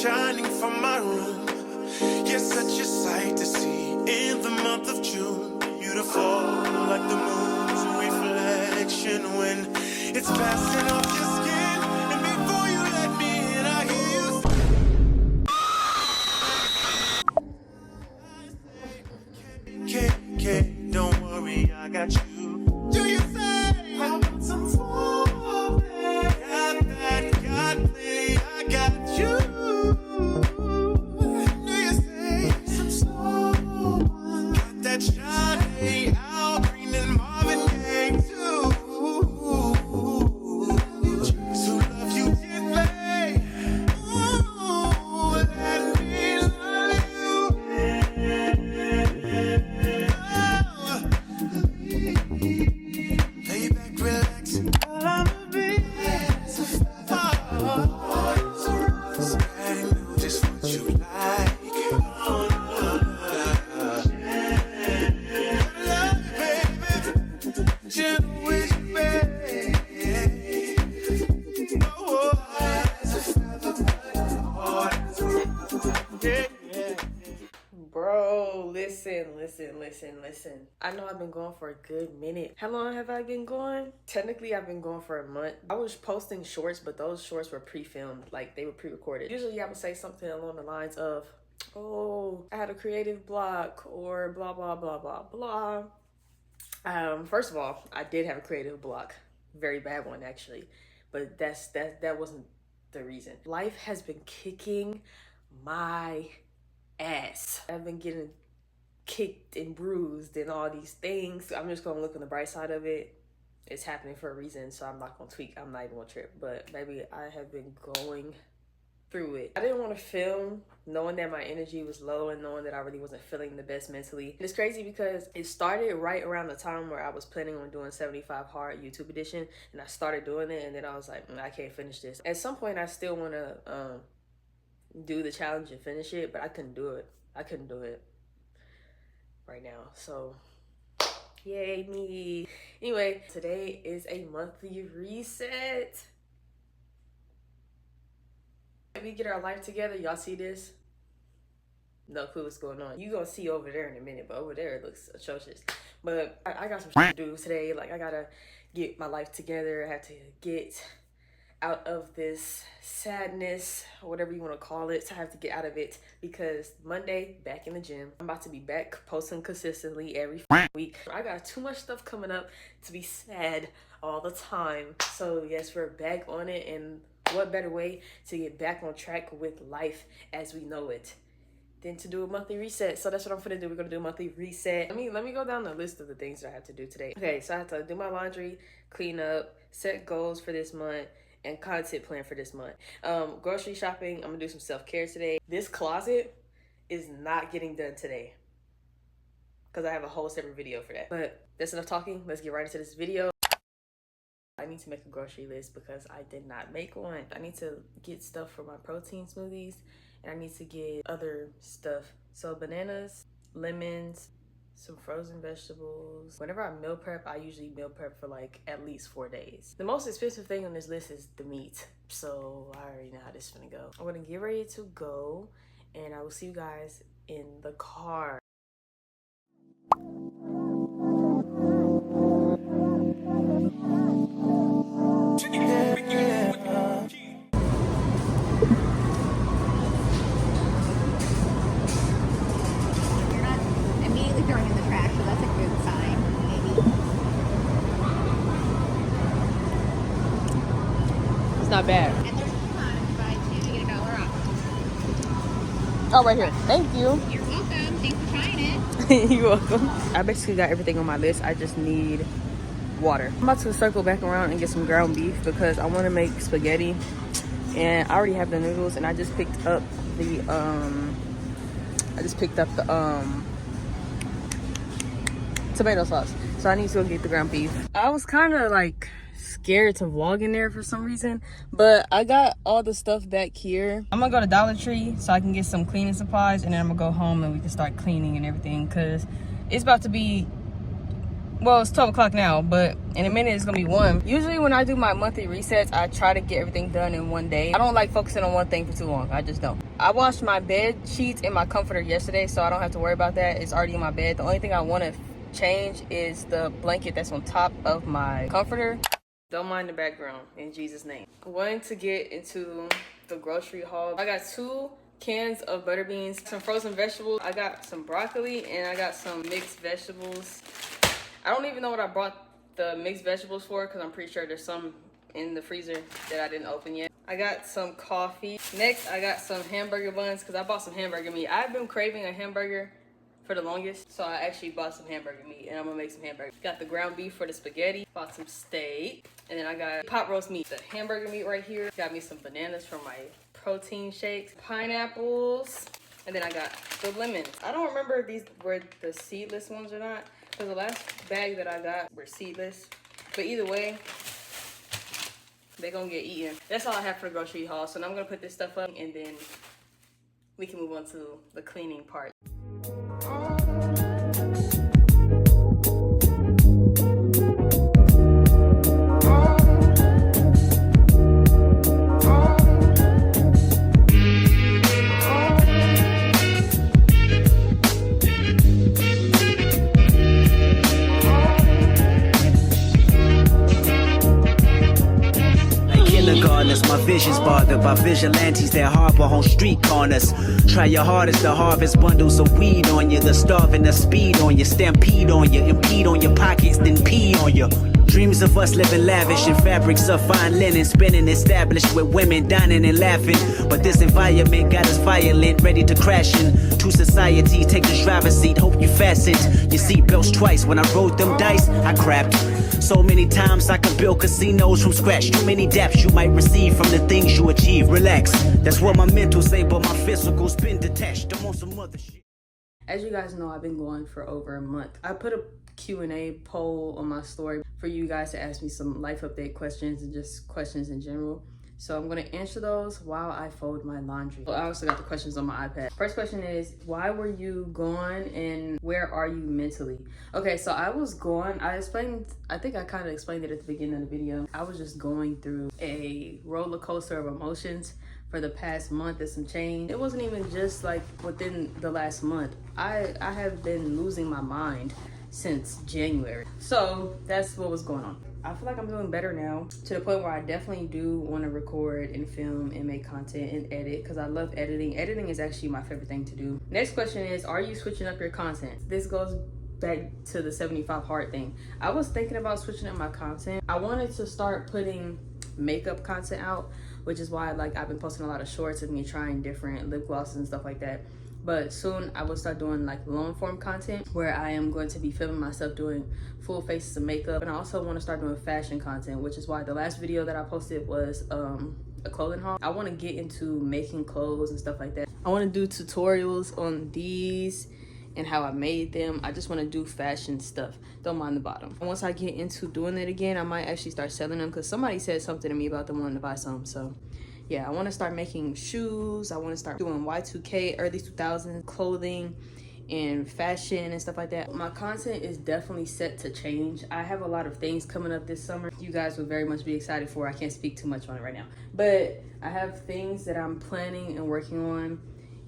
shining from my room. You're such a sight to see in the month of June. Beautiful like the moon's reflection when it's passing off your skin. And before you let me in, I hear you. Don't worry, I got you. Do you say I want some foreplay? Got that, got plenty, I got you. Do you say some slow one? Got that shiny Al Green and Marvin Gaye too. So love you dearly. Ooh, let me love you. Lay back, relax. All I'm a bit is a feather. I know just what you like. Love, baby. Gentle with you, baby. Oh, as a feather, yeah. Bro, listen. I know I've been going for a good minute. How long have I been going? Technically, I've been going for a month. I was posting shorts, but those shorts were pre-filmed, like they were pre-recorded. Usually I would say something along the lines of, oh, I had a creative block, or blah, blah, blah, blah, blah. First of all, I did have a creative block. Very bad one, actually. But that wasn't the reason. Life has been kicking my ass. I've been getting kicked and bruised and all these things. I'm just gonna look on the bright side of it. It's happening for a reason, so I'm not gonna tweak. I'm not even gonna trip. But maybe I have been going through it. I didn't want to film knowing that my energy was low and knowing that I really wasn't feeling the best mentally. It's crazy because it started right around the time where I was planning on doing 75 Hard YouTube edition, and I started doing it, and then I was like, I can't finish this. At some point, I still want to do the challenge and finish it, but I couldn't do it. I couldn't do it right now. So yay me. Anyway, today is a monthly reset. We get our life together. Y'all see this? No clue what's going on. You gonna see over there in a minute, but over there it looks atrocious. But I got some shit to do today. Like, I gotta get my life together. I have to get out of this sadness, or whatever you want to call it. So I have to get out of it because Monday, back in the gym. I'm about to be back posting consistently every week. I got too much stuff coming up to be sad all the time. So yes, we're back on it, and what better way to get back on track with life as we know it than to do a monthly reset. So that's what I'm gonna do. We're gonna do a monthly reset. Let me go down the list of the things that I have to do today. Okay, so I have to do my laundry, clean up, set goals for this month, and content plan for this month. Grocery shopping, I'm gonna do some self-care today. This closet is not getting done today because I have a whole separate video for that. But that's enough talking. Let's get right into this video. I need to make a grocery list because I did not make one. I need to get stuff for my protein smoothies, and I need to get other stuff. So bananas, lemons, some frozen vegetables. Whenever I meal prep, I usually meal prep for like at least 4 days. The most expensive thing on this list is the meat. So I already know how this is gonna go. I'm gonna get ready to go, and I will see you guys in the car. Throwing in the trash, so that's a good sign, maybe. It's not bad. And there's a coupon if you buy two, you get $1 off. Oh, right here. Thank you. You're welcome. Thanks for trying it. You're welcome. I basically got everything on my list. I just need water. I'm about to circle back around and get some ground beef because I want to make spaghetti, and I already have the noodles, and I just picked up the tomato sauce. So I need to go get the ground beef. I was kind of like scared to vlog in there for some reason, but I got all the stuff back here. I'm gonna go to Dollar Tree so I can get some cleaning supplies, and then I'm gonna go home and we can start cleaning and everything, because it's about to be Well, it's 12 o'clock now, but in a minute it's gonna be 1. Usually when I do my monthly resets, I try to get everything done in one day. I don't like focusing on one thing for too long. I just don't. I washed my bed sheets and my comforter yesterday, so I don't have to worry about that. It's already in my bed. The only thing I want to change is the blanket that's on top of my comforter. Don't mind the background, in Jesus' name. I'm going to get into the grocery haul. I got 2 cans of butter beans, some frozen vegetables. I got some broccoli and I got some mixed vegetables. I don't even know what I brought the mixed vegetables for because I'm pretty sure there's some in the freezer that I didn't open yet. I got some coffee. Next, I got some hamburger buns because I bought some hamburger meat. I've been craving a hamburger for the longest, so I actually bought some hamburger meat and I'm gonna make some hamburger. Got the ground beef for the spaghetti, bought some steak, and then I got pot roast meat. The hamburger meat right here. Got me some bananas for my protein shakes, pineapples, and then I got the lemons. I don't remember if these were the seedless ones or not, because the last bag that I got were seedless. But either way, they're gonna get eaten. That's all I have for the grocery haul. So now I'm gonna put this stuff up and then we can move on to the cleaning part. My vision's bothered by vigilantes that harbor on street corners. Try your hardest to harvest bundles of weed on you. The starving, the speed on you, stampede on you, impede on your pockets, then pee on you. Dreams of us living lavish in fabrics of fine linen, spinning established with women dining and laughing. But this environment got us violent, ready to crash into society. Take the driver's seat, hope you fastened your seatbelts twice. When I rolled them dice, I crapped. So many times I could build casinos from scratch. Too many daps you might receive from the things you achieve. Relax, that's what my mental say, but my physical's been detached. I'm on some other shit. As you guys know, I've been going for over a month. I put a Q&A poll on my story for you guys to ask me some life update questions and just questions in general. So I'm gonna answer those while I fold my laundry. I also got the questions on my iPad. First question is, why were you gone and where are you mentally? Okay, so I was gone. I think I kind of explained it at the beginning of the video. I was just going through a roller coaster of emotions for the past month and some change. It wasn't even just like within the last month. I have been losing my mind since January. So that's what was going on. I feel like I'm doing better now, to the point where I definitely do want to record and film and make content and edit, because I love editing. Editing is actually my favorite thing to do. Next question is, are you switching up your content? This goes back to the 75 hard thing. I was thinking about switching up my content. I wanted to start putting makeup content out, which is why I've been posting a lot of shorts of me trying different lip glosses and stuff like that. But soon I will start doing long form content where I am going to be filming myself doing full faces of makeup. And I also want to start doing fashion content, which is why the last video that I posted was a clothing haul. I want to get into making clothes and stuff like that. I want to do tutorials on these and how I made them. I just want to do fashion stuff. Don't mind the bottom. And once I get into doing it again, I might actually start selling them, because somebody said something to me about them wanting to buy some. So yeah, I want to start making shoes. I want to start doing Y2K, early 2000s clothing and fashion and stuff like that. My content is definitely set to change. I have a lot of things coming up this summer you guys will very much be excited for. I can't speak too much on it right now, but I have things that I'm planning and working on,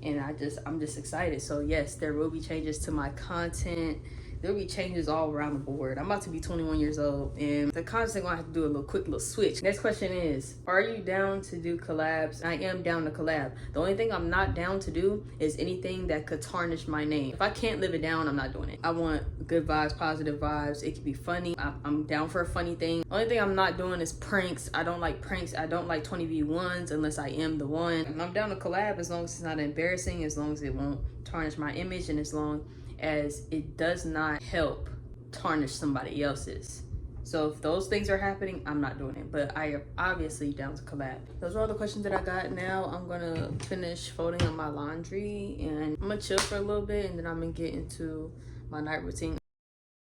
and I'm just excited. So yes, there will be changes to my content. There'll be changes all around the board. I'm about to be 21 years old, and the content's gonna have to do a quick little switch. Next question is, are you down to do collabs? I am down to collab. The only thing I'm not down to do is anything that could tarnish my name. If I can't live it down, I'm not doing it. I want good vibes, positive vibes. It can be funny. I'm down for a funny thing. The only thing I'm not doing is pranks. I don't like pranks. I don't like 20v1s unless I am the one. And I'm down to collab as long as it's not embarrassing, as long as it won't tarnish my image, and as long as it does not help tarnish somebody else's. So if those things are happening, I'm not doing it, but I am obviously down to collab. Those are all the questions that I got. Now I'm gonna finish folding up my laundry and I'm gonna chill for a little bit, and then I'm gonna get into my night routine.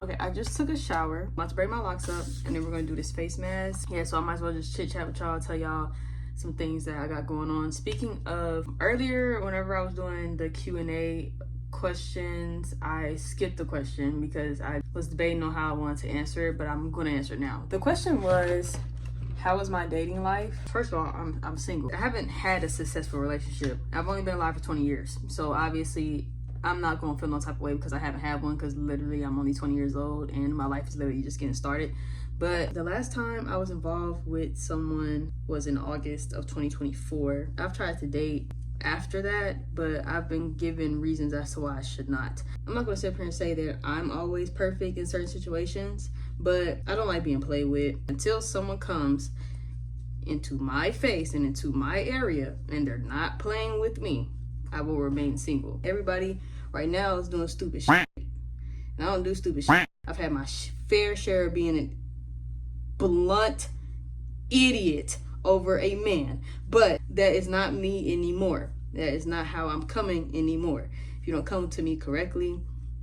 Okay, I just took a shower. I'm about to break my locks up, and then we're gonna do this face mask. Yeah, so I might as well just chit chat with y'all, tell y'all some things that I got going on. Speaking of, earlier whenever I was doing the Q&A questions. I skipped the question because I was debating on how I wanted to answer it, but I'm gonna answer it now. The question was, how was my dating life? First of all, I'm single. I haven't had a successful relationship. I've only been alive for 20 years. So obviously I'm not gonna feel no type of way because I haven't had one, because literally I'm only 20 years old and my life is literally just getting started. But the last time I was involved with someone was in August of 2024. I've tried to date after that, but I've been given reasons as to why I should not. I'm not gonna sit here and say that I'm always perfect in certain situations, but I don't like being played with. Until someone comes into my face and into my area and they're not playing with me, I will remain single. Everybody right now is doing stupid shit, and I don't do stupid shit. I've had my fair share of being a blunt idiot over a man, but that is not me anymore. That is not how I'm coming anymore. If you don't come to me correctly,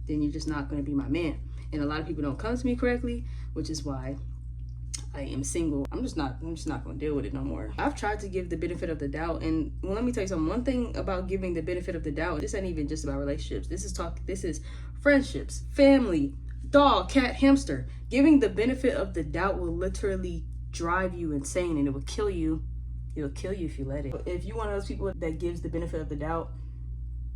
then you're just not going to be my man. And a lot of people don't come to me correctly, which is why I am single. I'm just not going to deal with it no more. I've tried to give the benefit of the doubt, and well, let me tell you something. One thing about giving the benefit of the doubt, this ain't even just about relationships. This is friendships, family, dog, cat, hamster. Giving the benefit of the doubt will literally drive you insane, and it will kill you. It'll kill you if you let it. If you're one of those people that gives the benefit of the doubt,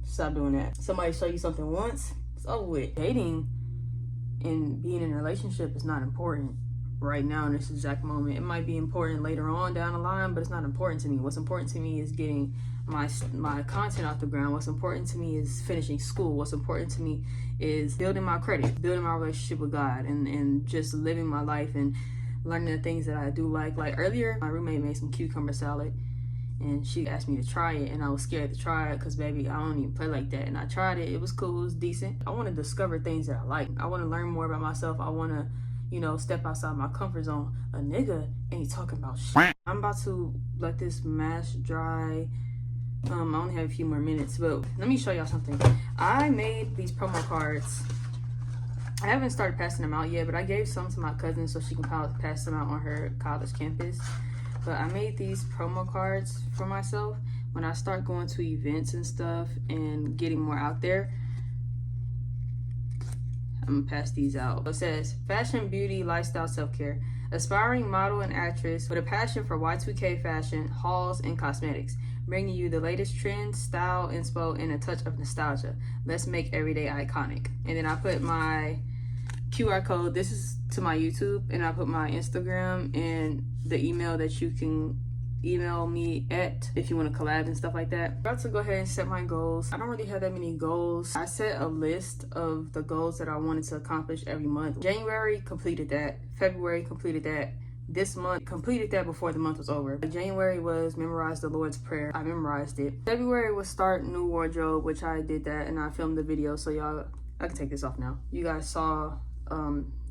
stop doing that. Somebody show you something once, it's over with. Dating and being in a relationship is not important right now in this exact moment. It might be important later on down the line, but it's not important to me. What's important to me is getting my content off the ground. What's important to me is finishing school. What's important to me is building my credit, building my relationship with God, and just living my life and learning the things that I do like. Like earlier, my roommate made some cucumber salad and she asked me to try it, and I was scared to try it because, baby, I don't even play like that. And I tried it. It was cool. It was decent. I want to discover things that I like. I want to learn more about myself. I want to, step outside my comfort zone. A nigga ain't talking about shit. I'm about to let this mash dry. I only have a few more minutes, but let me show y'all something. I made these promo cards. I haven't started passing them out yet, but I gave some to my cousin so she can pass them out on her college campus. But I made these promo cards for myself. When I start going to events and stuff and getting more out there, I'm gonna pass these out. It says, fashion, beauty, lifestyle, self-care. Aspiring model and actress with a passion for Y2K fashion, hauls, and cosmetics. Bringing you the latest trends, style, inspo, and a touch of nostalgia. Let's make everyday iconic. And then I put my QR code. This is to my YouTube, and I put my Instagram and the email that you can email me at if you want to collab and stuff like that. I'm about to go ahead and set my goals. I don't really have that many goals. I set a list of the goals that I wanted to accomplish every month. January, completed that. February, completed that. This month, completed that before the month was over. January was memorize the Lord's Prayer. I memorized it. February was start new wardrobe, which I did that, and I filmed the video. So y'all, I can take this off now. You guys saw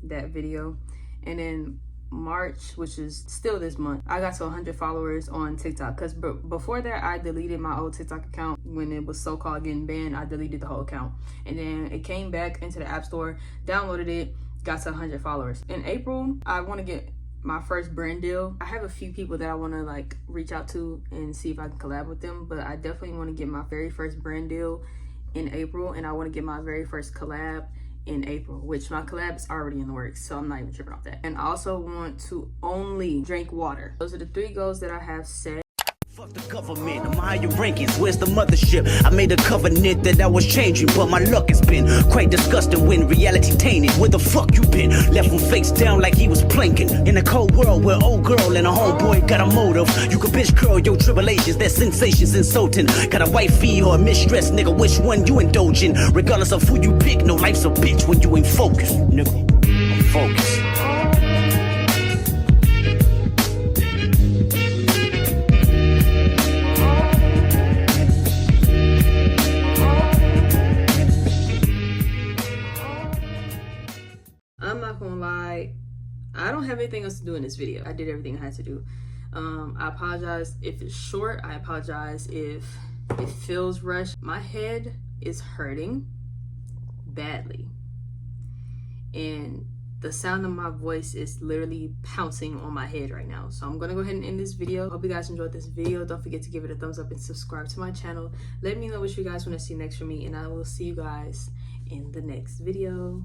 that video. And then March, which is still this month, I got to 100 followers on TikTok, because before that I deleted my old TikTok account. When it was so-called getting banned, I deleted the whole account, and then it came back into the app store, downloaded it, got to 100 followers. In April, I want to get my first brand deal. I have a few people that I want to like reach out to and see if I can collab with them, but I definitely want to get my very first brand deal in April, and I want to get my very first collab in April, which my collab is already in the works, so I'm not even tripping off that. And I also want to only drink water. Those are the 3 goals that I have set. Fuck the government, I'm higher rankings, where's the mothership? I made a covenant that I was changing, but my luck has been quite disgusting when reality tainted. Where the fuck you been? Left him face down like he was planking. In a cold world where old girl and a homeboy got a motive. You can bitch curl your tribulations, that sensation's insulting. Got a wifey or a mistress, nigga, which one you indulging? Regardless of who you pick, no life's a bitch when you ain't focused, nigga. I'm focused. I'm not gonna lie, I don't have anything else to do in this video. I did everything I had to do. I apologize if it's short. I apologize if it feels rushed. My head is hurting badly, and the sound of my voice is literally pouncing on my head right now. So I'm gonna go ahead and end this video. Hope you guys enjoyed this video. Don't forget to give it a thumbs up and subscribe to my channel. Let me know what you guys want to see next from me, and I will see you guys in the next video.